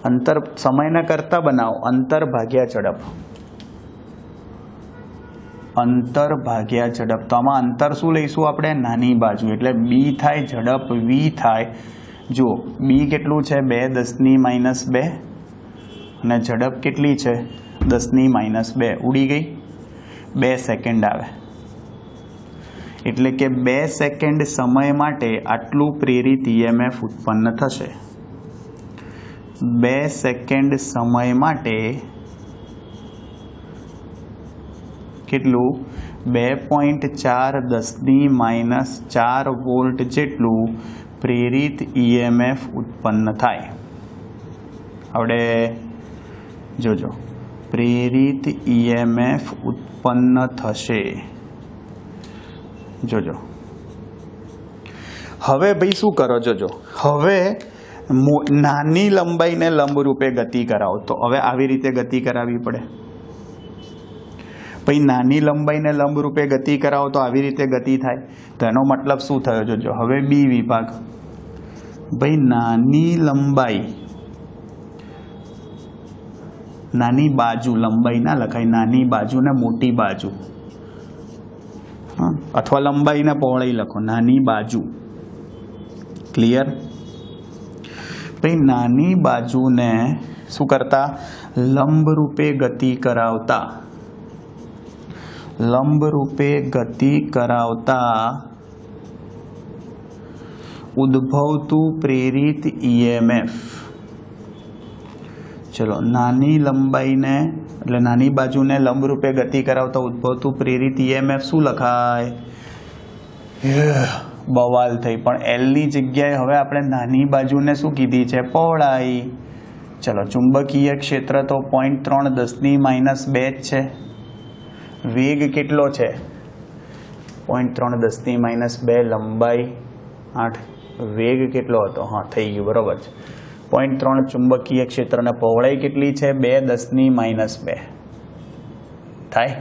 અંતર સમયના કરતા બનાવો, અંતર ભાગ્યા ઝડપ. અંતર ભાગ્યા ઝડપ. તો આમાં અંતર શું લઈશું આપણે? નાની બાજુ, એટલે બી થાય, ઝડપ વી થાય. જુઓ, બી કેટલું છે? 2 10⁻². અને ઝડપ કેટલી છે? 10⁻². ઉડી ગઈ. 2 સેકન્ડ આવે. એટલે કે 2 સેકન્ડ સમય માટે આટલું પ્રેરિત ઈએમએફ ઉત્પન્ન થશે. 2 સેકન્ડ સમય માટે કેટલું? 2.4 10⁻4 વોલ્ટ જેટલું પ્રેરિત ઈએમએફ ઉત્પન્ન થાય. હવે જોજો, પ્રેરિત ઈએમએફ ઉત્પન્ન થશે. જોજો, હવે ભાઈ શું કરો? જોજો, હવે નાની લંબાઈને લંબ રૂપે ગતિ કરાવો, તો હવે આવી રીતે ગતિ કરાવવી પડે. ભાઈ, નાની લંબાઈને લંબ રૂપે ગતિ કરાવો તો આવી રીતે ગતિ થાય. તો એનો મતલબ શું થયો? જોજો, હવે બી વિભાગ. ભાઈ, નાની લંબાઈ, નાની બાજુ, લંબાઈ ના લખાય, નાની બાજુ ને મોટી બાજુ, અથવા લંબાઈ ને પહોળાઈ લખો, નાની બાજુ. ક્લિયર? ભાઈ, નાની બાજુને શું કરતા? લંબ રૂપે ગતિ કરાવતા. લંબ રૂપે ગતિ કરાવતા ઉદ્ભવતું પ્રેરિત ઈએમએફ. ચલો, નાની લંબાઈને એટલે નાની બાજુને લંબ રૂપે ગતિ કરાવતા ઉદ્ભવતું પ્રેરિત ઈએમએફ શું લખાય? બવાલ થઈ. પણ એલ ની જગ્યાએ હવે આપણે નાની બાજુને શું કીધી છે? પહોળાઈ. ચલો, ચુંબકીય ક્ષેત્ર તો 0.3 10⁻² જ છે. વેગ કેટલો છે? 0.3 10⁻². લંબાઈ 8. વેગ કેટલો હતો? હા, થઈ ગયું, બરોબર છે. 0.3 ચુંબકીય ક્ષેત્રના પહોળાઈ કેટલી છે? 2 10⁻². થાય.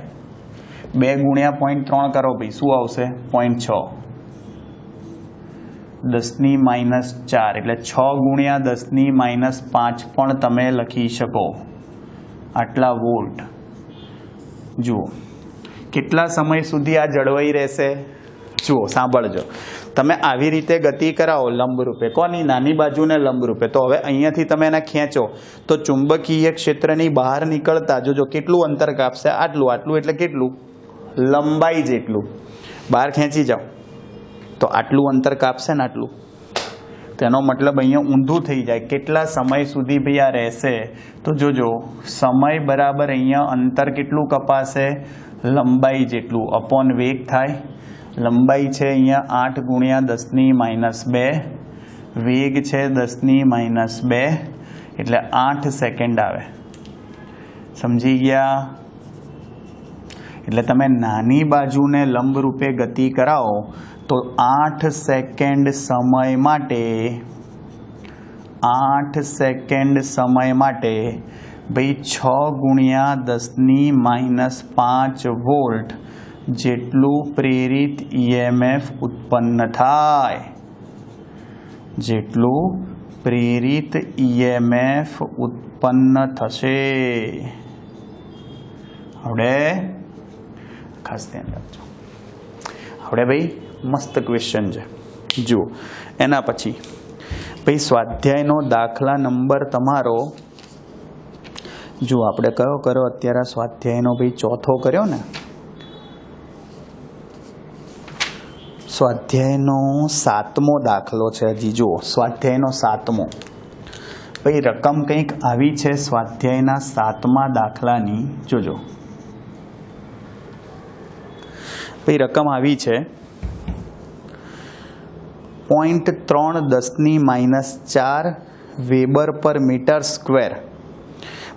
2 × 0.3 કરો ભાઈ, શું આવશે? 0.6. 10⁻4 એટલે 6 × 10⁻5 પણ તમે લખી શકો. આટલા વોલ્ટ. જુઓ, કેટલા સમય સુધી આ જળવાઈ રહેશે? જુઓ, સાંભળજો, તમે આવી રીતે ગતિ કરાવો લંબ રૂપે, કોની? નાની બાજુને લંબ રૂપે. તો હવે અહીંયાથી તમે એને ખેંચો તો ચુંબકીય ક્ષેત્રની બહાર નીકળતા જોજો કેટલું અંતર કાપશે? આટલું. આટલું એટલે કેટલું? લંબાઈ જેટલું બહાર ખેંચી જાઓ તો આટલું અંતર કાપશે ને આટલું, તેનો મતલબ અહીંયા ઊંધું થઈ જાય. કેટલા સમય સુધી ભાઈ આ રહેશે? તો જોજો સમય બરાબર અહીંયા અંતર કેટલું કપાશે? લંબાઈ જેટલું અપોન વેગ થાય. લંબાઈ છે અહીંયા 8 ગુણ્યા 10⁻², વેગ છે 10⁻², એટલે 8 સેકન્ડ આવે. સમજી ગયા? એટલે તમે નાની બાજુને લંબ રૂપે ગતિ કરાવો તો 8 સેકન્ડ સમય માટે 8 સેકન્ડ સમય માટે ભાઈ 6 ગુણ્યા 10⁻5 વોલ્ટ જેટલું પ્રેરિત EMF ઉત્પન્ન થાય. જેટલું પ્રેરિત EMF ઉત્પન્ન થશે. હવે ખાસ ધ્યાન રાખજો. હવે ભાઈ મસ્ત ક્વેશ્ચન છે, જુઓ. એના પછી ભાઈ સ્વાધ્યાયનો દાખલા નંબર તમારો જુઓ, આપણે કયો કર્યો અત્યારે? સ્વાધ્યાયનો ભાઈ ચોથો કર્યો ને? સ્વાધ્યાયનો 7મો દાખલો છે હજી. જુઓ સ્વાધ્યાયનો 7મો. ભાઈ રકમ કંઈક આવી છે સ્વાધ્યાયના 7મા દાખલાની. જોજો ભાઈ રકમ આવી છે 0.310⁻4 વેબર પર મીટર સ્ક્વેર.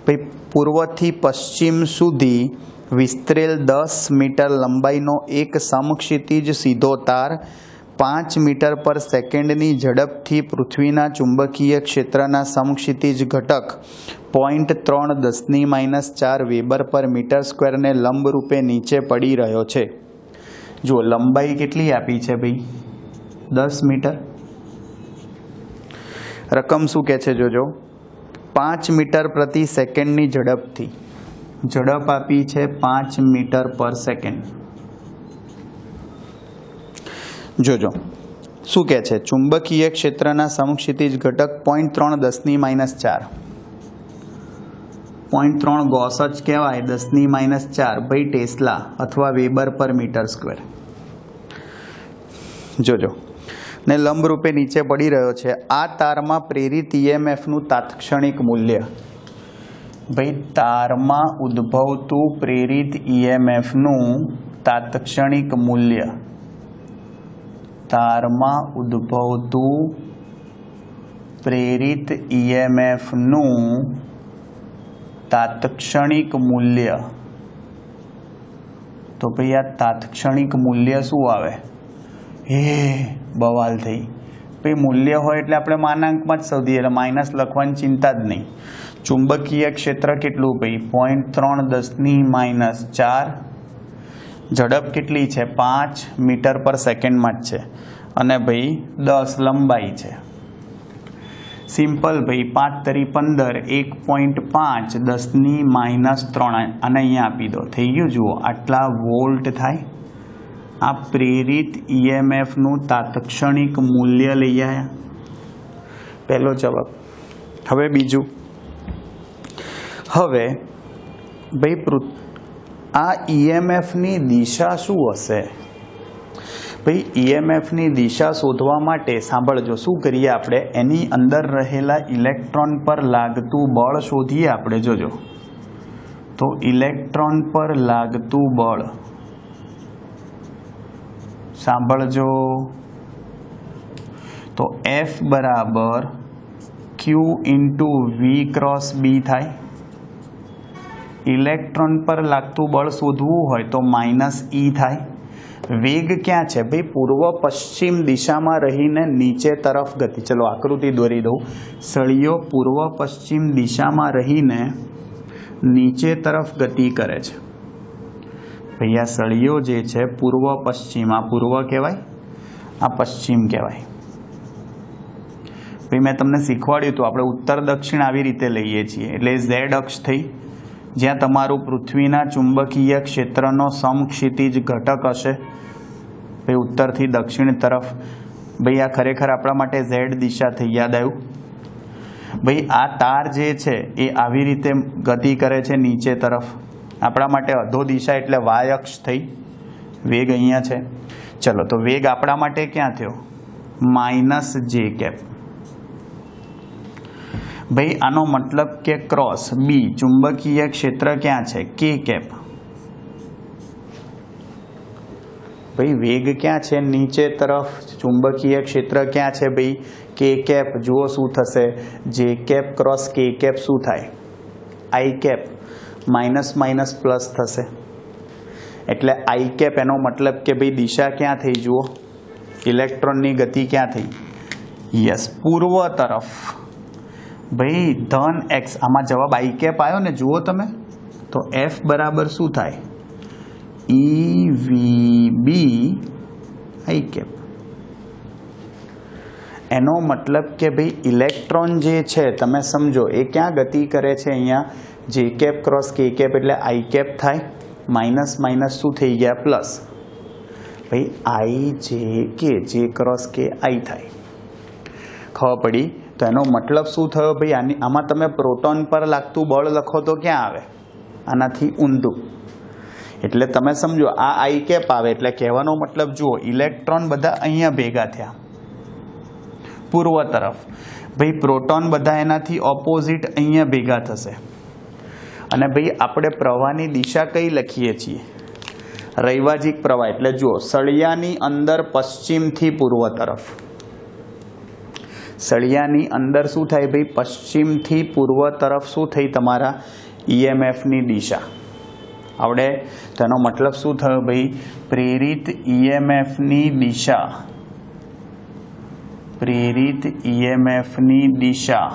ભાઈ પૂર્વથી પશ્ચિમ સુધી વિસ્તરેલ 10 મીટર લંબાઈનો એક સમક્ષિતિજ સીધો તાર 5 મીટર પર સેકન્ડની ઝડપથી પૃથ્વીના ચુંબકીય ક્ષેત્રના સમક્ષિતિજ ઘટક 0.310⁻4 વેબર પર મીટર સ્ક્વેરને લંબ રૂપે નીચે પડી રહ્યો છે. જો લંબાઈ કેટલી આપી છે ભાઈ? 10 મીટર. રકમ શું કહે છે? જોજો 5 મીટર પ્રતિ સેકન્ડની ઝડપથી, ઝડપ આપી છે 5 મીટર પર સેકન્ડ. જોજો શું કહે છે? ચુંબકીય ક્ષેત્રના સમક્ષિતિજ ઘટક 0.310⁻4. 0.3 ગોસ જ કહેવાય. 10⁻4 ભાઈ ટેસ્લા અથવા વેબર પર મીટર સ્ક્વેર. જોજો ને લંબ રૂપે નીચે પડી રહ્યો છે. આ તારમાં પ્રેરિત EMFનું તાત્ક્ષણિક મૂલ્ય. ભાઈ તારમાં ઉદ્ભવતું પ્રેરિત EMFનું તાત્ક્ષણિક મૂલ્ય. તારમાં ઉદ્ભવતું પ્રેરિત EMFનું તાત્ક્ષણિક મૂલ્ય. તો ભાઈ આ તાત્ક્ષણિક મૂલ્ય શું આવે? બવાલ થઈ. ભાઈ મૂલ્ય હોય એટલે આપણે માનાંકમાં જ શોધીએ, એટલે માઇનસ લખવાની ચિંતા જ નહીં. ચુંબકીય ક્ષેત્ર કેટલું ભાઈ? 0.310⁻4. ઝડપ કેટલી છે? 5 મીટર પર સેકન્ડમાં જ છે. અને ભાઈ 10 લંબાઈ છે. સિમ્પલ ભાઈ. 5 તરી 15, 1.5 10⁻3 અને અહીંયા આપી દો. થઈ ગયું. જુઓ આટલા વોલ્ટ થાય. આ પ્રેરિત EMFનું તાત્ક્ષણિક મૂલ્ય લઈ આવ્યા. પહેલો જવાબ. હવે બીજું. હવે ભાઈ આ EMFની દિશા શું હશે? ભાઈ EMFની દિશા શોધવા માટે સાંભળજો શું કરીએ આપણે? એની અંદર રહેલા ઇલેક્ટ્રોન પર લાગતું બળ શોધીએ આપણે. જોજો તો ઇલેક્ટ્રોન પર લાગતું બળ સાંભળજો. તો F બરાબર Q × V × B થાય. ઇલેક્ટ્રોન પર લાગતું બળ શોધવું હોય તો -E થાય. વેગ ક્યાં છે ભાઈ? પૂર્વ પશ્ચિમ દિશામાં રહીને નીચે તરફ ગતિ. ચલો આકૃતિ દોરી દઉં. સળિયો પૂર્વ પશ્ચિમ દિશામાં રહીને નીચે તરફ ગતિ કરે છે. ભાઈ આ સળિયો જે છે પૂર્વ પશ્ચિમ, આ પૂર્વ કહેવાય, આ પશ્ચિમ કહેવાય. ભાઈ મેં તમને શીખવાડ્યું હતું આપણે ઉત્તર દક્ષિણ આવી રીતે લઈએ છીએ. એટલે Z અક્ષ થઈ, જ્યાં તમારું પૃથ્વીના ચુંબકીય ક્ષેત્રનો સમક્ષિતિજ ઘટક હશે ભાઈ ઉત્તરથી દક્ષિણ તરફ. ભાઈ આ ખરેખર આપણા માટે Z દિશા થઈ. યાદ આવ્યું? ભાઈ આ તાર જે છે એ આવી રીતે ગતિ કરે છે નીચે તરફ. આપણા માટે અધો દિશા એટલે Y અક્ષ થઈ. વેગ અહીંયા છે. ચલો તો વેગ આપણા માટે ક્યાં થયો? માઇનસ જે કેપ. ભાઈ આનો મતલબ કે ક્રોસ બી ચુંબકીય ક્ષેત્ર ક્યાં છે? કે કેપ. ભાઈ વેગ ક્યાં છે? નીચે તરફ. ચુંબકીય ક્ષેત્ર ક્યાં છે? ભાઈ કે કેપ. જુઓ શું થશે? જે કેપ ક્રોસ કે કેપ શું થાય? I cap. Minus minus plus થશે એટલે આઈ કેપ. એનો મતલબ કે ભાઈ દિશા ક્યાં થઈ? જુઓ ઇલેક્ટ્રોનની ગતિ ક્યાં થઈ? યસ, પૂર્વ તરફ. ભાઈ ધન એક્સ. આમાં જવાબ આઈ કેપ આવ્યો ને? જુઓ તમે તો એફ બરાબર શું થાય? EVB i cap. એનો મતલબ કે ભાઈ ઇલેક્ટ્રોન જે છે તમે સમજો એ ક્યાં ગતિ કરે છે? અહીંયા જે કેપ ક્રોસ કે કેપ એટલે આઈ કેપ થાય. માઇનસ માઇનસ શું થઈ ગયા? પ્લસ. ભાઈ આઈ જે કે જે ક્રોસ કે આઈ થાય. ખબર પડી? તો એનો મતલબ શું થયો ભાઈ? આમાં તમે પ્રોટોન પર લાગતું બળ લખો તો ક્યાં આવે? આનાથી ઊંધું. એટલે તમે સમજો આ આઈ કેપ આવે એટલે કહેવાનો મતલબ જુઓ ઇલેક્ટ્રોન બધા અહીંયા ભેગા થયા પૂર્વ તરફ. ભાઈ પ્રોટોન બધા એનાથી ઓપોઝિટ અહીંયા ભેગા થશે. અને ભાઈ આપણે પ્રવાહની દિશા કઈ લખીએ છીએ? રૈવાજિક પ્રવાહ. એટલે જુઓ સળિયાની અંદર પશ્ચિમથી પૂર્વ તરફ. સળિયાની અંદર શું થાય ભાઈ? પશ્ચિમથી પૂર્વ તરફ શું થઈ? તમારા EMFની દિશા આવડે? તેનો મતલબ શું થયો ભાઈ? પ્રેરિત EMFની દિશા. પ્રેરિત EMFની દિશા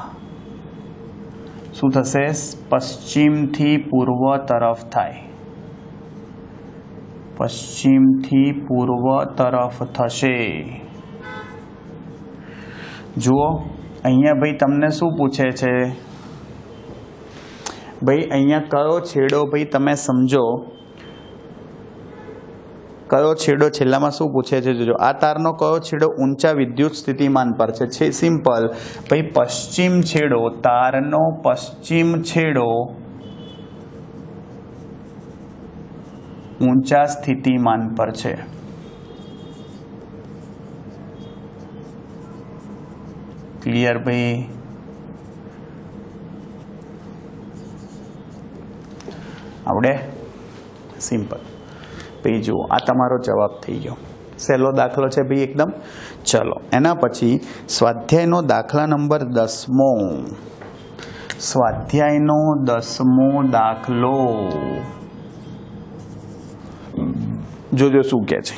શું થશે? પશ્ચિમથી પૂર્વ તરફ થાય. પશ્ચિમથી પૂર્વ તરફ થશે. જુઓ અહીંયા ભાઈ તમને શું પૂછે છે? ભાઈ અહીંયા કયો છેડો ભાઈ તમે સમજો કયો છેડો છેલ્લામાં શું પૂછે છે? જોજો આ તારનો કયો છેડો ઊંચા વિદ્યુત સ્થિતિમાન પર છે? સિમ્પલ ભાઈ પશ્ચિમ છેડો. તારનો પશ્ચિમ છેડો ઊંચા સ્થિતિમાન પર છે. ક્લિયર ભાઈ? આવડે? સિમ્પલ. ભાઈ જુઓ આ તમારો જવાબ થઈ ગયો. સહેલો દાખલો છે ભાઈ એકદમ. ચલો એના પછી સ્વાધ્યાયનો દાખલા નંબર 10મો. સ્વાધ્યાયનો 10મો દાખલો જોજો શું કહે છે?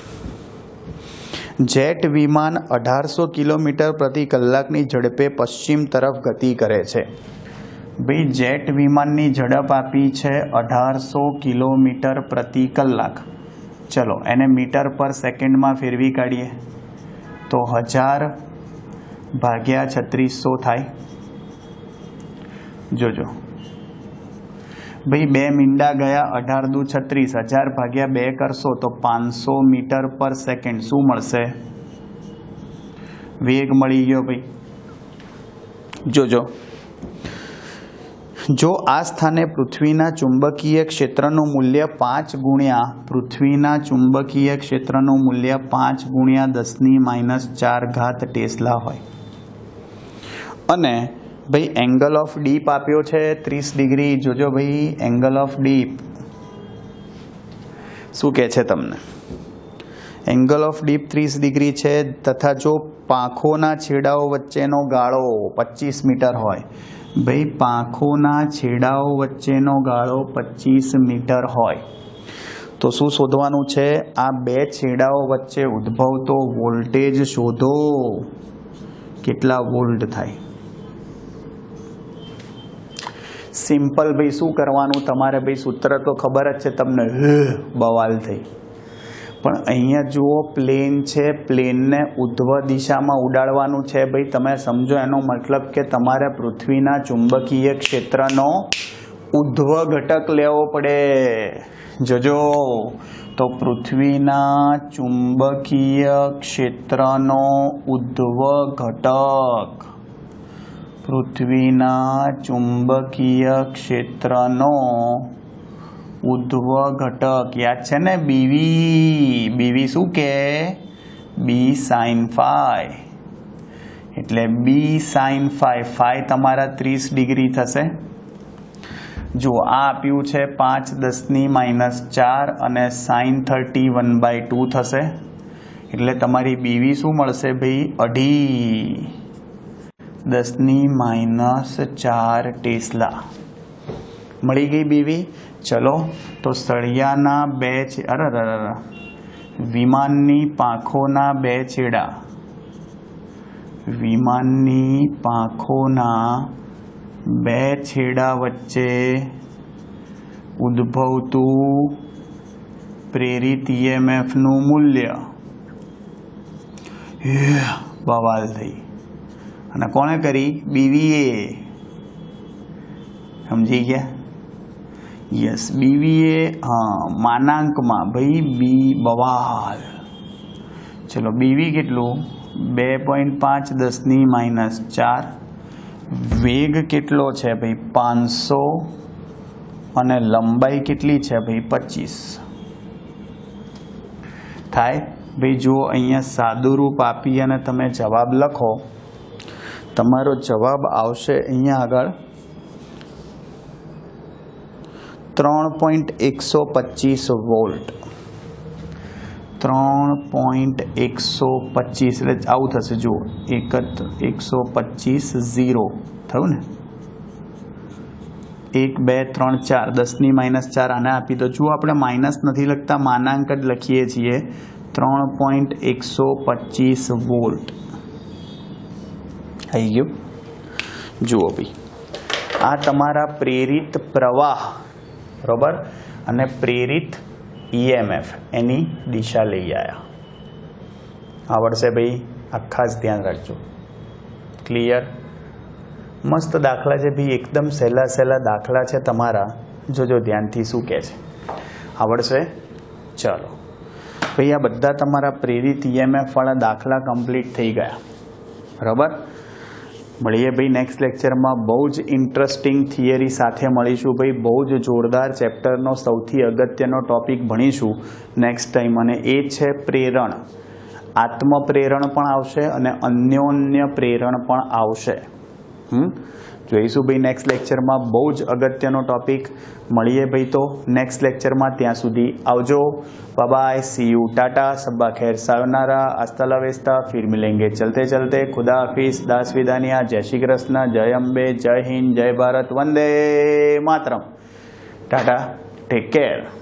જેટ વિમાન 1800 કિલોમીટર પ્રતિ કલાકની ઝડપે પશ્ચિમ તરફ ગતિ કરે છે. ભાઈ જેટ વિમાનની ઝડપ આપી છે 1800 કિલોમીટર પ્રતિ કલાક. ચલો એને મીટર પર સેકન્ડમાં ફેરવી કાઢીએ તો 1000 ભાગ્યા 3600 થાય. જોજો ભાઈ 2 મીંડા ગયા 18 દુ 36. 1000 ભાગ્યા 2 કરશો તો 500 મીટર પર સેકન્ડ શું મળશે? વેગ મળી ગયો ભાઈ. જોજો જો આ સ્થાને પૃથ્વીના ચુંબકીય ક્ષેત્રનું મૂલ્ય 5 ગુણ્યા પૃથ્વીના ચુંબકીય ક્ષેત્રનું મૂલ્ય 5 ગુણ્યા 10⁻⁴ ટેસ્લા હોય અને ભાઈ એંગલ ઓફ ડીપ આપ્યો છે 30 ડિગ્રી. જોજો ભાઈ એંગલ ઓફ ડીપ શું કહે છે તમને? એંગલ ઓફ ડીપ 30 ડિગ્રી છે તથા જો પાંખોના છેડાઓ વચ્ચેનો ગાળો 25 મીટર હોય. ભાઈ પાંખોના છેડાઓ વચ્ચેનો ગાળો 25 મીટર હોય તો શું શોધવાનું છે? આ બે છેડાઓ વચ્ચે ઉદ્ભવતો વોલ્ટેજ શોધો. કેટલા વોલ્ટ થાય? સિમ્પલ ભાઈ શું કરવાનું તમારે? ભાઈ સૂત્ર તો ખબર જ છે તમને. બવાલ થઈ. પણ અહીંયા જુઓ પ્લેન છે. પ્લેનને ઉધ્વ દિશામાં ઉડાડવાનું છે. ભાઈ તમે સમજો એનો મતલબ કે તમારે પૃથ્વીના ચુંબકીય ક્ષેત્રનો ઉધ્વ ઘટક લેવો પડે. જોજો તો પૃથ્વીના ચુંબકીય ક્ષેત્રનો ઉધ્વ ઘટક. પૃથ્વીના ચુંબકીય ક્ષેત્રનો ઉધ્વ ઘટક યાદ છે ને, બીવી. બીવી શું કે? બી સાઇન ફાઈ. એટલે બી સાઇન ફાઈ. ફાઈ તમારા 30 ડિગ્રી થશે. જો આ આપ્યું છે 5 × 10⁻4 અને સાઇન 30 1/2 થશે. એટલે તમારી બીવી શું મળશે ભાઈ? 2.5 × 10⁻4 ટેસ્લા મળી ગઈ બીવી. ચલો તો સળિયાના વિમાનની પાંખોના 2 છેડા. વિમાનની પાંખોના 2 છેડા વચ્ચે ઉદ્ભવતું પ્રેરિત EMF નું મૂલ્ય. બવાલ થઈ. અને કોણે કરી? બીવીએ. સમજી ગયા? યસ, બીવીએ. હા, માનાંકમાં ભાઈ બી. બવાલ. ચલો બીવી કેટલું? 2.5 × 10⁻4. વેગ કેટલો છે ભાઈ? 500. અને લંબાઈ કેટલી છે ભાઈ? 25 થાય. ભાઈ જુઓ, અહીંયા સાદું રૂપ આપી અને તમે જવાબ લખો. તમારો જવાબ આવશે અહીંયા આગળ 3.125 વોલ્ટ. 3.125 એટલે આવું થશે. જુઓ, 125 0 થયું ને. 1 2 3 4 10⁻4 આને આપી દો. જુઓ, આપણે માઇનસ નથી લખતા, માનાંક જ લખીએ છીએ. 3.125 વોલ્ટ આવી ગયું. જુઓ ભાઈ, આ તમારા પ્રેરિત પ્રવાહ બરોબર અને પ્રેરિત EMF એની દિશા લઈ આવ્યા. આવડશે ભાઈ? આ ખાસ ધ્યાન રાખજો. ક્લિયર? મસ્ત દાખલા છે ભાઈ, એકદમ સહેલા દાખલા છે તમારા. જોજો ધ્યાનથી શું કહે છે. આવડશે? ચલો ભાઈ, આ બધા તમારા પ્રેરિત EMF વાળા દાખલા કમ્પ્લીટ થઈ ગયા. બરાબર? મળીએ ભાઈ નેક્સ્ટ લેક્ચરમાં. બહુ જ ઇન્ટરેસ્ટિંગ થિયરી સાથે મળીશું ભાઈ. બહુ જ જોરદાર ચેપ્ટરનો સૌથી અગત્યનો ટોપિક ભણીશું નેક્સ્ટ ટાઈમ, અને એ છે પ્રેરણ. આત્મપ્રેરણ પણ આવશે અને અન્યોન્ય પ્રેરણ પણ આવશે. જોઈશું ભાઈ નેક્સ્ટ લેક્ચરમાં. બહુ જ અગત્યનો ટોપિક. મળીએ ભાઈ તો નેક્સ્ટ લેક્ચરમાં. ત્યાં સુધી આવજો. બાય, सी यू, टाटा, सब्बा खैर, सायोनारा, हस्ता ला वेस्ता, फिर मिलेंगे चलते चलते. खुदा हाफिज, दास विदानिया, जय श्री कृष्ण, जय अम्बे, जय हिंद, जय भारत, वंदे मातरम. Tata, take care.